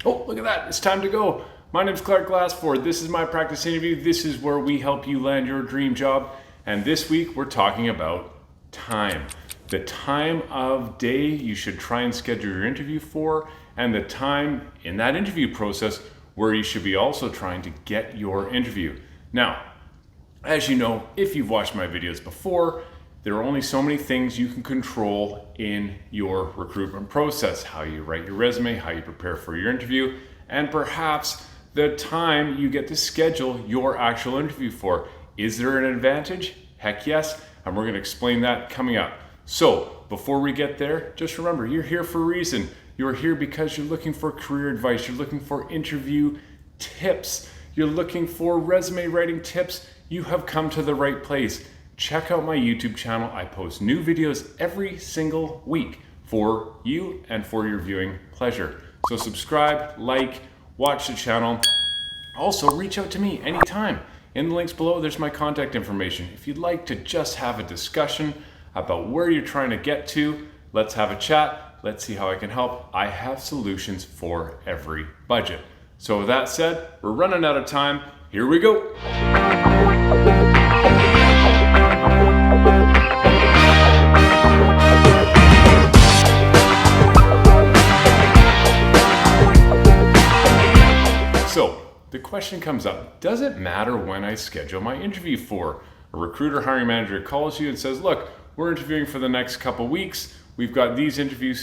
Oh, look at that. It's time to go. My name's Clark Glassford. This is my practice interview. This is where we help you land your dream job. And this week we're talking about time. The time of day you should try and schedule your interview for, and the time in that interview process where you should be also trying to get your interview. Now, as you know, if you've watched my videos before, there are only so many things you can control in your recruitment process. How you write your resume, how you prepare for your interview, and perhaps the time you get to schedule your actual interview for. Is there an advantage? Heck yes, and we're going to explain that coming up. So before we get there, just remember, you're here for a reason. You're here because you're looking for career advice, you're looking for interview tips, you're looking for resume writing tips. You have come to the right place. Check out my YouTube channel. I post new videos every single week for you and for your viewing pleasure. So subscribe, like, watch the channel. Also, reach out to me anytime. In the links below, there's my contact information. If you'd like to just have a discussion about where you're trying to get to, let's have a chat. Let's see how I can help. I have solutions for every budget. So with that said, we're running out of time. Here we go. So the question comes up, does it matter when I schedule my interview for? A recruiter hiring manager calls you and says, look, we're interviewing for the next couple weeks. We've got these interview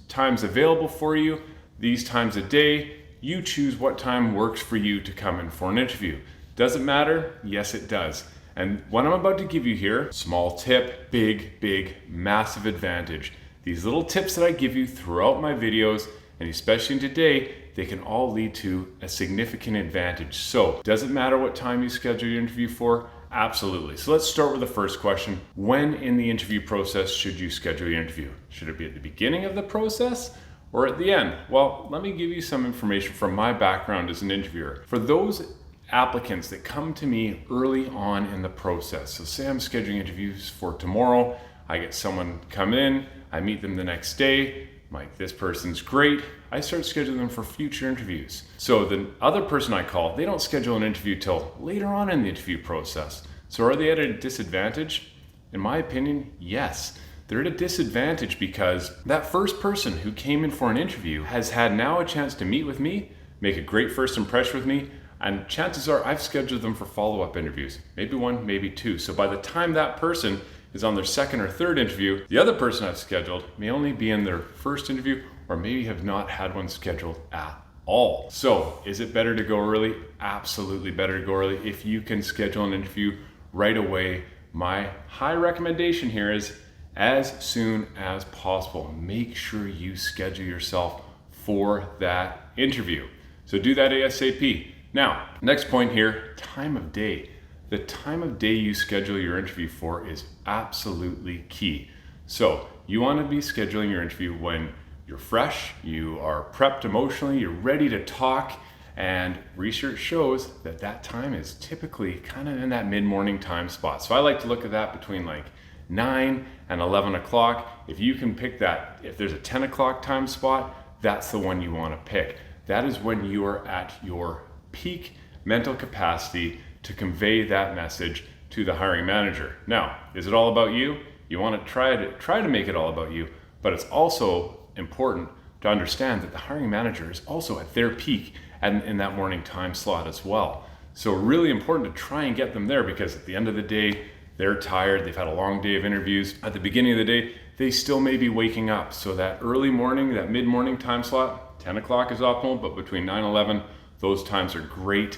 times available for you, these times a day. You choose what time works for you to come in for an interview. Does it matter? Yes, it does. And what I'm about to give you here, small tip, big, massive advantage. These little tips that I give you throughout my videos, and especially today, they can all lead to a significant advantage. So, does it matter what time you schedule your interview for? Absolutely. So let's start with the first question. When in the interview process should you schedule your interview? Should it be at the beginning of the process or at the end? Well, let me give you some information from my background as an interviewer. For those applicants that come to me early on in the process, so say I'm scheduling interviews for tomorrow, I get someone come in, I meet them the next day, like, this person's great. I start scheduling them for future interviews. So the other person I call, they don't schedule an interview till later on in the interview process. So are they at a disadvantage? In my opinion, yes. They're at a disadvantage because that first person who came in for an interview has had now a chance to meet with me, make a great first impression with me, and chances are I've scheduled them for follow-up interviews. Maybe one, maybe two. So by the time that person is on their second or third interview, the other person I've scheduled may only be in their first interview or maybe have not had one scheduled at all. So is it better to go early? Absolutely better to go early. If you can schedule an interview right away, my high recommendation here is as soon as possible. Make sure you schedule yourself for that interview. So do that ASAP. Now, next point here, time of day. The time of day you schedule your interview for is absolutely key. So you want to be scheduling your interview when you're fresh, you are prepped emotionally, you're ready to talk, and research shows that that time is typically kind of in that mid-morning time spot. So I like to look at that between like 9 and 11 o'clock. If you can pick that, if there's a 10 o'clock time spot, that's the one you want to pick. That is when you are at your peak mental capacity to convey that message to the hiring manager. Now, is it all about you? You want to try to make it all about you, but it's also important to understand that the hiring manager is also at their peak and in that morning time slot as well. So really important to try and get them there, because at the end of the day, they're tired, they've had a long day of interviews. At the beginning of the day, they still may be waking up. So that early morning, that mid-morning time slot, 10 o'clock is optimal, but between 9 and 11, those times are great.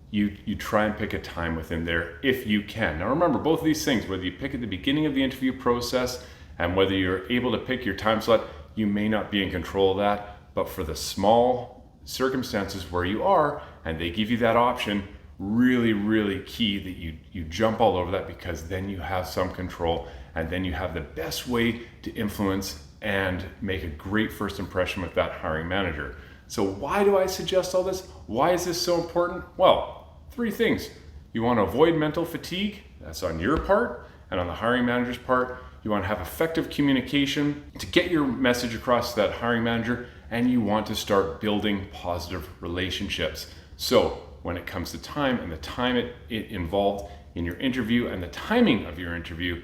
You try and pick a time within there if you can. Now remember, both of these things, whether you pick at the beginning of the interview process and whether you're able to pick your time slot, you may not be in control of that. But for the small circumstances where you are and they give you that option, really key that you jump all over that, because then you have some control and then you have the best way to influence and make a great first impression with that hiring manager. So why do I suggest all this? Why is this so important? Well, 3 things. You want to avoid mental fatigue. That's on your part, and on the hiring manager's part. You want to have effective communication to get your message across to that hiring manager and you want to start building positive relationships. So when it comes to time and the time it involved in your interview and the timing of your interview,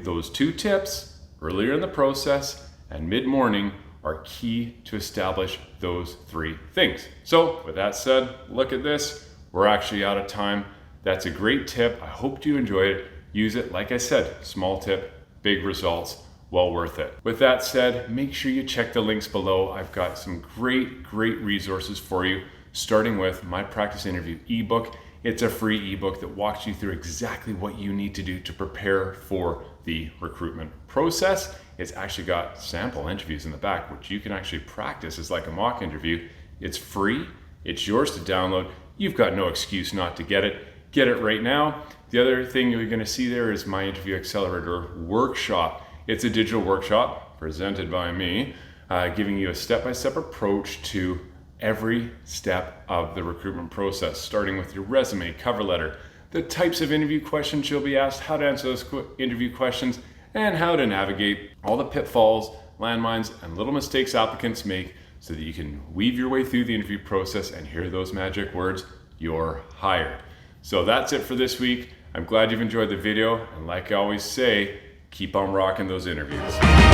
those 2 tips earlier in the process and mid-morning are key to establish those 3 things. So with that said, look at this. We're actually out of time. That's a great tip. I hope you enjoyed it. Use it. Like I said, small tip, big results, well worth it. With that said, make sure you check the links below. I've got some great resources for you, starting with my practice interview ebook. It's a free ebook that walks you through exactly what you need to do to prepare for the recruitment process. It's actually got sample interviews in the back, which you can actually practice as like a mock interview. It's free. It's yours to download. You've got no excuse not to get it. Get it right now. The other thing you're going to see there is my Interview Accelerator workshop. It's a digital workshop presented by me, giving you a step-by-step approach to every step of the recruitment process, starting with your resume, cover letter, the types of interview questions you'll be asked, how to answer those interview questions, and how to navigate all the pitfalls, landmines, and little mistakes applicants make so that you can weave your way through the interview process and hear those magic words, "You're hired." So that's it for this week. I'm glad you've enjoyed the video, and like I always say, keep on rocking those interviews.